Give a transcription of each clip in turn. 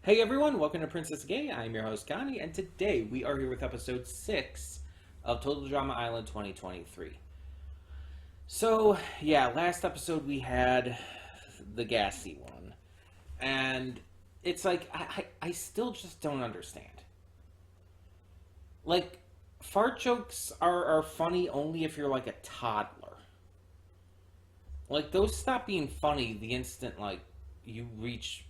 Hey everyone, welcome to Princess Gay. I'm your host Connie, and today we are here with episode 6 of Total Drama Island 2023. So, yeah, last episode we had the gassy one, and it's like, I still just don't understand. Like, fart jokes are funny only if you're like a toddler. Like, those stop being funny the instant, like, you reach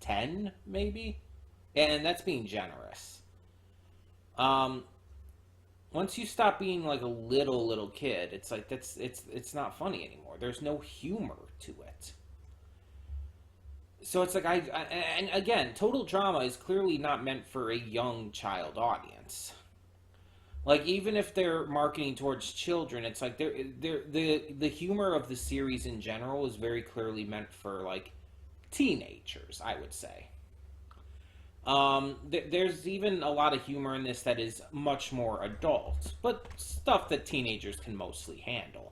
10, maybe? And that's being generous. Um, Once you stop being like a little kid, it's like it's not funny anymore. There's no humor to it. So it's like and again, total drama is clearly not meant for a young child audience. Like even if they're marketing towards children, it's like the humor of the series in general is very clearly meant for like teenagers, I would say. There's even a lot of humor in this that is much more adult, but stuff that teenagers can mostly handle.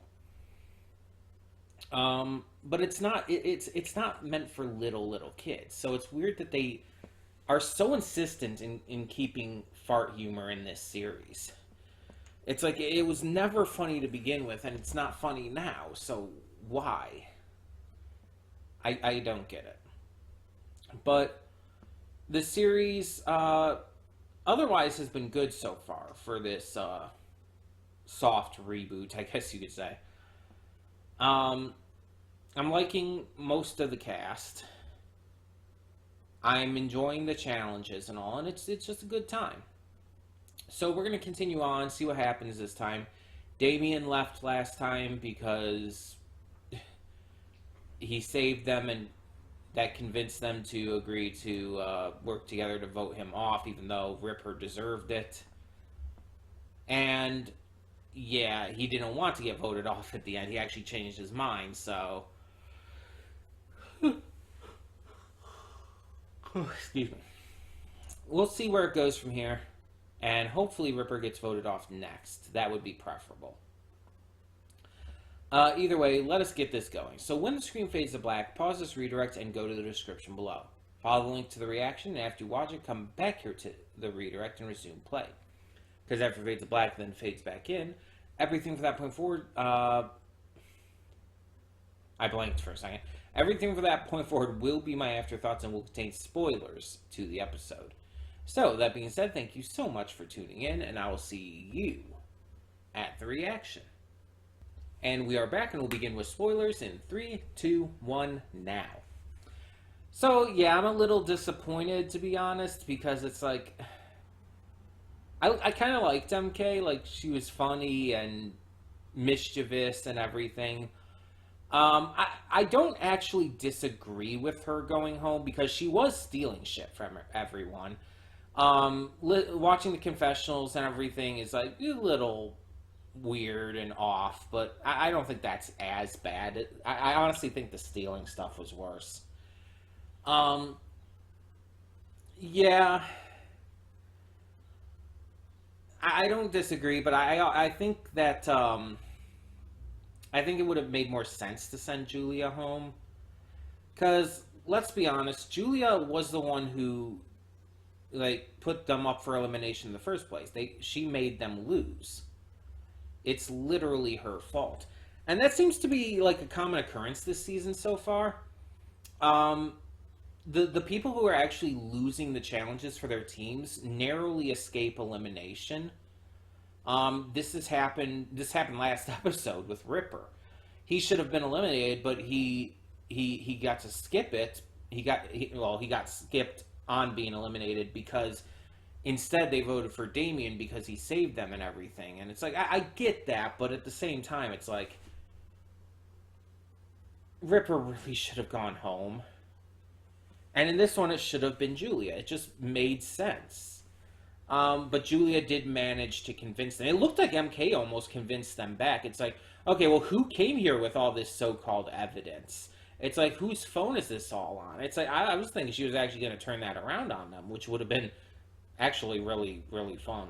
But it's not meant for little kids. So it's weird that they are so insistent in keeping fart humor in this series. It's like it was never funny to begin with, and it's not funny now. So why? I don't get it. But the series otherwise has been good so far for this soft reboot, I guess you could say. Um, I'm liking most of the cast. I'm enjoying the challenges and all, and it's just a good time. So we're gonna continue on, see what happens this time. Damien left last time because he saved them, and that convinced them to agree to work together to vote him off, even though Ripper deserved it. And yeah, he didn't want to get voted off at the end. He actually changed his mind, so excuse me. We'll see where it goes from here, and hopefully Ripper gets voted off next. That would be preferable. Either way, let us get this going. So when the screen fades to black, pause this redirect and go to the description below. Follow the link to the reaction, and after you watch it, come back here to the redirect and resume play. Because after it fades to black, then fades back in, everything from that point forward, I blanked for a second. Everything from that point forward will be my afterthoughts and will contain spoilers to the episode. So, that being said, thank you so much for tuning in, and I will see you at the reaction. And we are back, and we'll begin with spoilers in 3, 2, 1, now. So, yeah, I'm a little disappointed, to be honest, because it's like... I kind of liked MK, like, she was funny and mischievous and everything. I don't actually disagree with her going home, because she was stealing shit from everyone. Watching the confessionals and everything is, like, a little weird and off, but I don't think that's as bad. I honestly think the stealing stuff was worse. Yeah, I don't disagree, but I think that I think it would have made more sense to send Julia home, because let's be honest, Julia was the one who like put them up for elimination in the first place. She made them lose. It's literally her fault. And that seems to be like a common occurrence this season so far. The people who are actually losing the challenges for their teams narrowly escape elimination. This happened last episode with Ripper. He should have been eliminated, but he got to skip it. He got skipped on being eliminated because instead, they voted for Damien because he saved them and everything. And it's like, I get that, but at the same time, it's like, Ripper really should have gone home. And in this one, it should have been Julia. It just made sense. But Julia did manage to convince them. It looked like MK almost convinced them back. It's like, okay, well, who came here with all this so-called evidence? It's like, whose phone is this all on? It's like, I was thinking she was actually going to turn that around on them, which would have been actually really fun.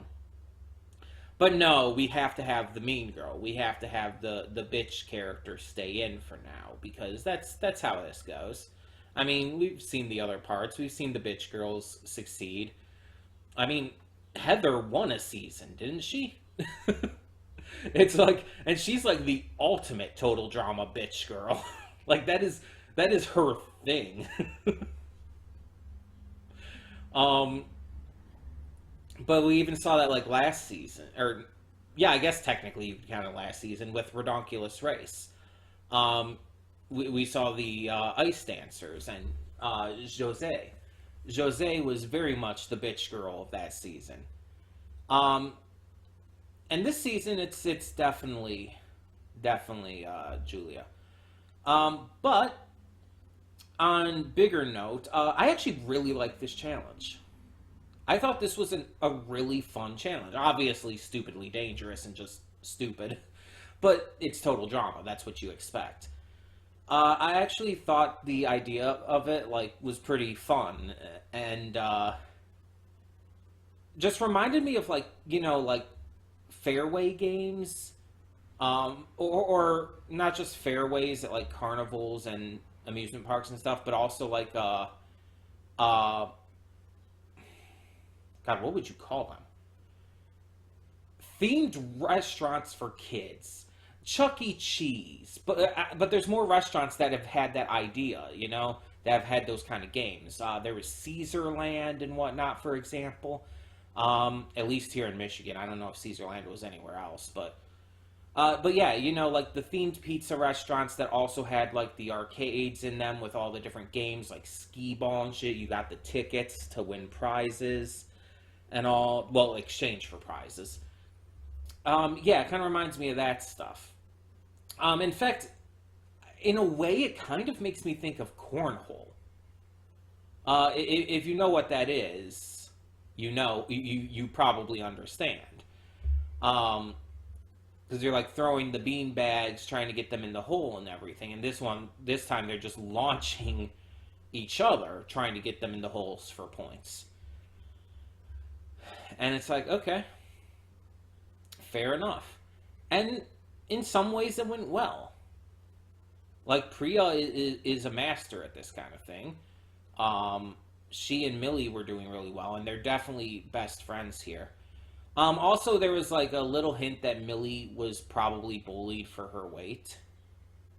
But no, we have to have the mean girl. We have to have the bitch character stay in for now, because that's how this goes. I mean, we've seen the other parts. We've seen the bitch girls succeed. I mean, Heather won a season, didn't she? It's like, and she's like the ultimate total drama bitch girl. Like that is her thing. um, but we even saw that like last season, or yeah, I guess technically you could count it last season with Redonkulous Race. Um, we saw the ice dancers and Jose. Jose was very much the bitch girl of that season. Um, and this season, it's definitely Julia. But on bigger note, I actually really like this challenge. I thought this was a really fun challenge. Obviously, stupidly dangerous and just stupid, but it's total drama. That's what you expect. I actually thought the idea of it like was pretty fun and just reminded me of like like fairway games, or not just fairways at like carnivals and amusement parks and stuff, but also like uh, God, what would you call them? Themed restaurants for kids. Chuck E. Cheese, but there's more restaurants that have had that idea, that have had those kind of games. There was Caesarland and whatnot, for example. At least here in Michigan, I don't know if Caesarland was anywhere else, but yeah, like the themed pizza restaurants that also had like the arcades in them with all the different games, like skee ball and shit. You got the tickets to win prizes and all, well, exchange for prizes. Yeah, it kind of reminds me of that stuff. In fact, in a way, it kind of makes me think of cornhole. If you know what that is, you probably understand. Because you're like throwing the bean bags, trying to get them in the hole and everything. And this time they're just launching each other, trying to get them in the holes for points. And it's like, okay, fair enough. And in some ways, it went well. Like Priya is a master at this kind of thing. She and Millie were doing really well, and they're definitely best friends here. Also, there was like a little hint that Millie was probably bullied for her weight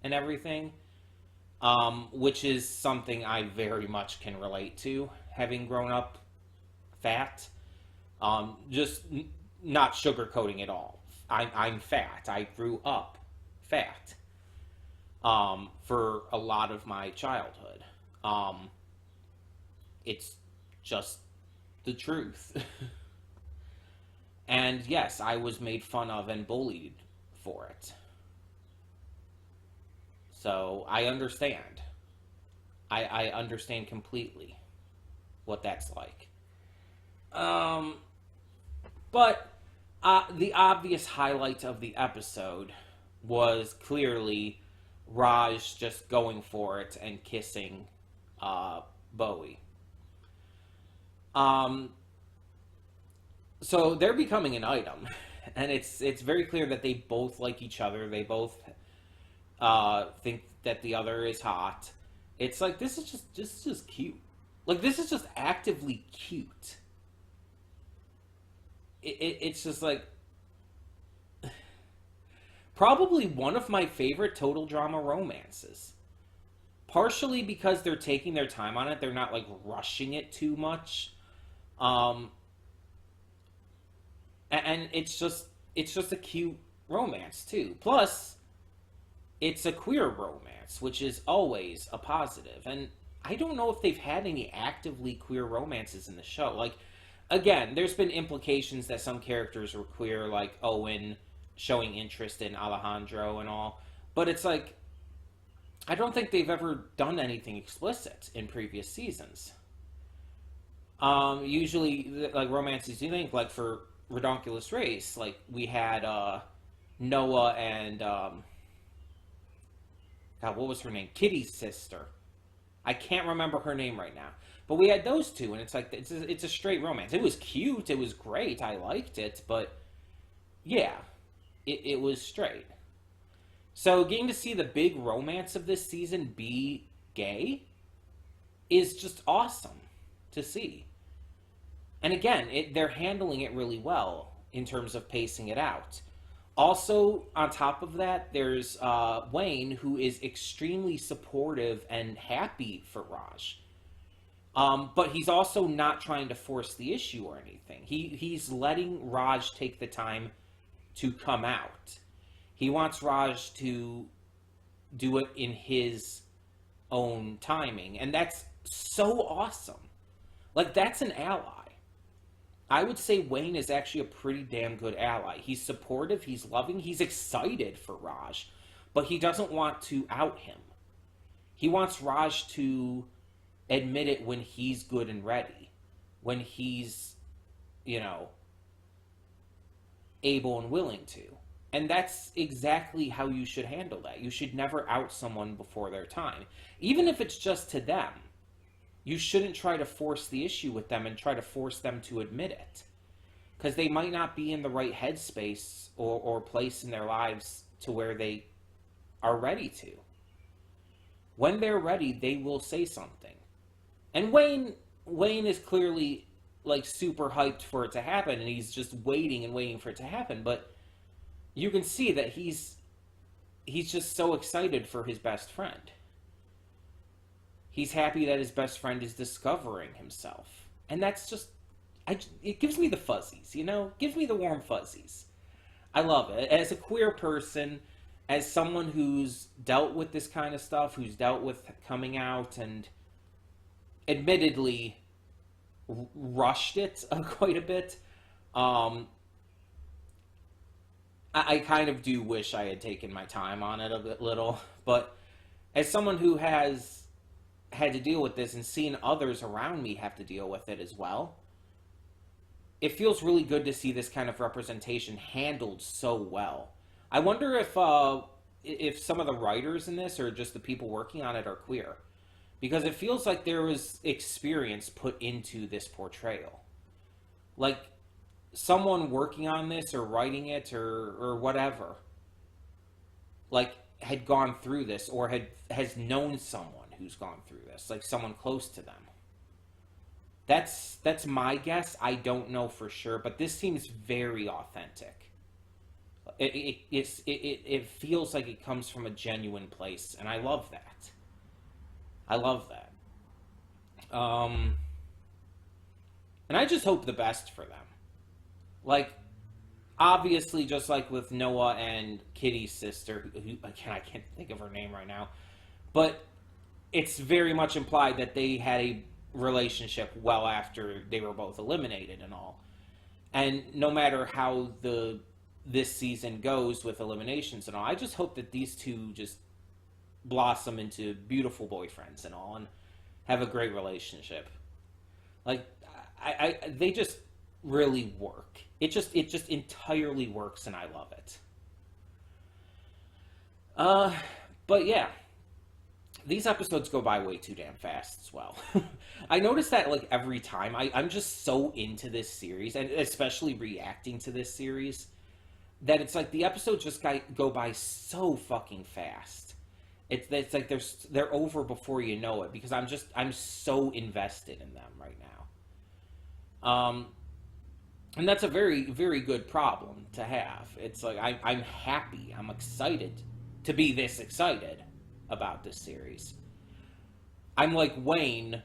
and everything, which is something I very much can relate to, having grown up fat. Just not sugarcoating it all. I'm fat. I grew up fat for a lot of my childhood. It's just the truth. And yes, I was made fun of and bullied for it. So I understand. I understand completely what that's like. Um, but the obvious highlight of the episode was clearly Raj just going for it and kissing Bowie. Um, so they're becoming an item, and it's very clear that they both like each other. They both think that the other is hot. It's like this is just cute. Like this is just actively cute. It's just like probably one of my favorite total drama romances. Partially because they're taking their time on it, they're not like rushing it too much. Um, and it's just a cute romance too. Plus, it's a queer romance, which is always a positive. And I don't know if they've had any actively queer romances in the show. Like, again, there's been implications that some characters were queer, like Owen showing interest in Alejandro and all. But it's like, I don't think they've ever done anything explicit in previous seasons. Usually, like romances, you think, like for Redonkulous Race, like we had Noah and God, what was her name? Kitty's sister. I can't remember her name right now. But we had those two, and it's like it's a straight romance. It was cute. It was great. I liked it, but yeah, it was straight. So getting to see the big romance of this season be gay, is just awesome to see. And again, they're handling it really well in terms of pacing it out. Also, on top of that, there's Wayne, who is extremely supportive and happy for Raj. But he's also not trying to force the issue or anything. He's letting Raj take the time to come out. He wants Raj to do it in his own timing. And that's so awesome. Like, that's an ally. I would say Wayne is actually a pretty damn good ally. He's supportive, he's loving, he's excited for Raj, but he doesn't want to out him. He wants Raj to admit it when he's good and ready, when he's, you know, able and willing to. And that's exactly how you should handle that. You should never out someone before their time. Even if it's just to them. You shouldn't try to force the issue with them and try to force them to admit it. Because they might not be in the right headspace or place in their lives to where they are ready to. When they're ready, they will say something. And Wayne is clearly like super hyped for it to happen, and he's just waiting and waiting for it to happen. But you can see that he's just so excited for his best friend. He's happy that his best friend is discovering himself. And that's just, it gives me the fuzzies, you know? It gives me the warm fuzzies. I love it. As a queer person, as someone who's dealt with this kind of stuff, who's dealt with coming out and admittedly rushed it quite a bit, I kind of do wish I had taken my time on it a bit little. But as someone who has had to deal with this and seen others around me have to deal with it as well, it feels really good to see this kind of representation handled so well. I wonder if some of the writers in this or just the people working on it are queer, because it feels like there was experience put into this portrayal. Like someone working on this or writing it or whatever, like had gone through this or has known someone who's gone through this, like someone close to them. That's my guess. I don't know for sure, but this seems very authentic. It feels like it comes from a genuine place, and I love that. I love that. And I just hope the best for them. Like, obviously, just like with Noah and Kitty's sister, who I can't think of her name right now, but it's very much implied that they had a relationship well after they were both eliminated and all. And no matter how this season goes with eliminations and all, I just hope that these two just blossom into beautiful boyfriends and all and have a great relationship. Like, they just really work. It just entirely works, and I love it. But yeah, these episodes go by way too damn fast as well. I notice that like every time. I'm just so into this series, and especially reacting to this series, that it's like the episodes just go by so fucking fast. It's like they're over before you know it, because I'm so invested in them right now. And that's a very, very good problem to have. It's like I'm happy, I'm excited to be this excited about this series. I'm like Wayne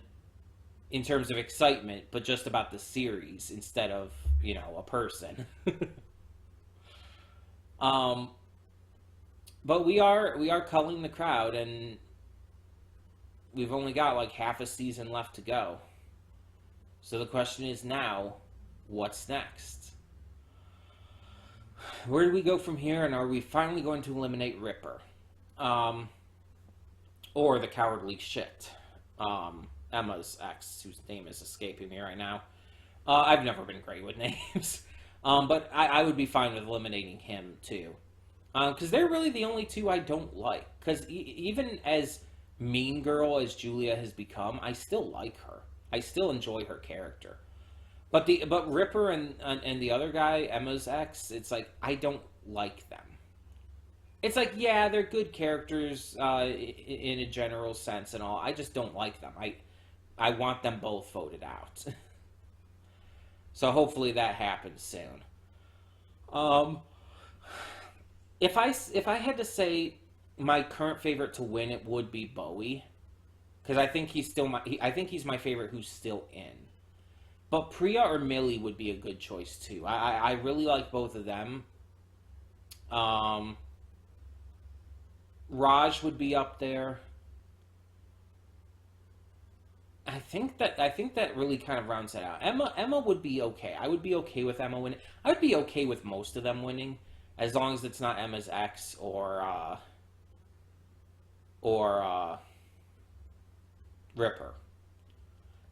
in terms of excitement, but just about the series instead of, you know, a person. But we are culling the crowd, and we've only got like half a season left to go. So the question is now, what's next? Where do we go from here, and are we finally going to eliminate Ripper? Or the cowardly shit. Emma's ex, whose name is escaping me right now. I've never been great with names. But I would be fine with eliminating him, too. Because they're really the only two I don't like. Because even as mean girl as Julia has become, I still like her. I still enjoy her character. But Ripper and the other guy, Emma's ex, it's like, I don't like them. It's like, yeah, they're good characters in a general sense and all. I just don't like them. I want them both voted out. So hopefully that happens soon. Um, if I had to say my current favorite to win, it would be Bowie, because I think he's still I think he's my favorite who's still in. But Priya or Millie would be a good choice too. I really like both of them. Um, Raj would be up there. I think that really kind of rounds that out. Emma would be okay. I would be okay with Emma winning. I would be okay with most of them winning, as long as it's not Emma's ex or Ripper.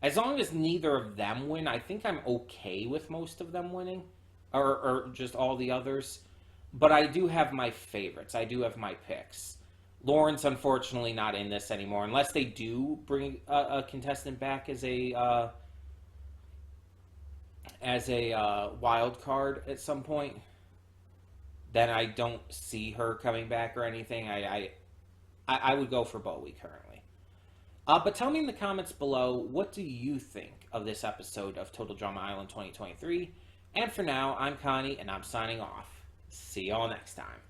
As long as neither of them win, I think I'm okay with most of them winning, or just all the others. But I do have my favorites. I do have my picks. Lawrence, unfortunately, not in this anymore, unless they do bring a contestant back as a wild card at some point. Then I don't see her coming back or anything. I would go for Bowie currently. But tell me in the comments below, what do you think of this episode of Total Drama Island 2023? And for now, I'm Connie, and I'm signing off. See y'all next time.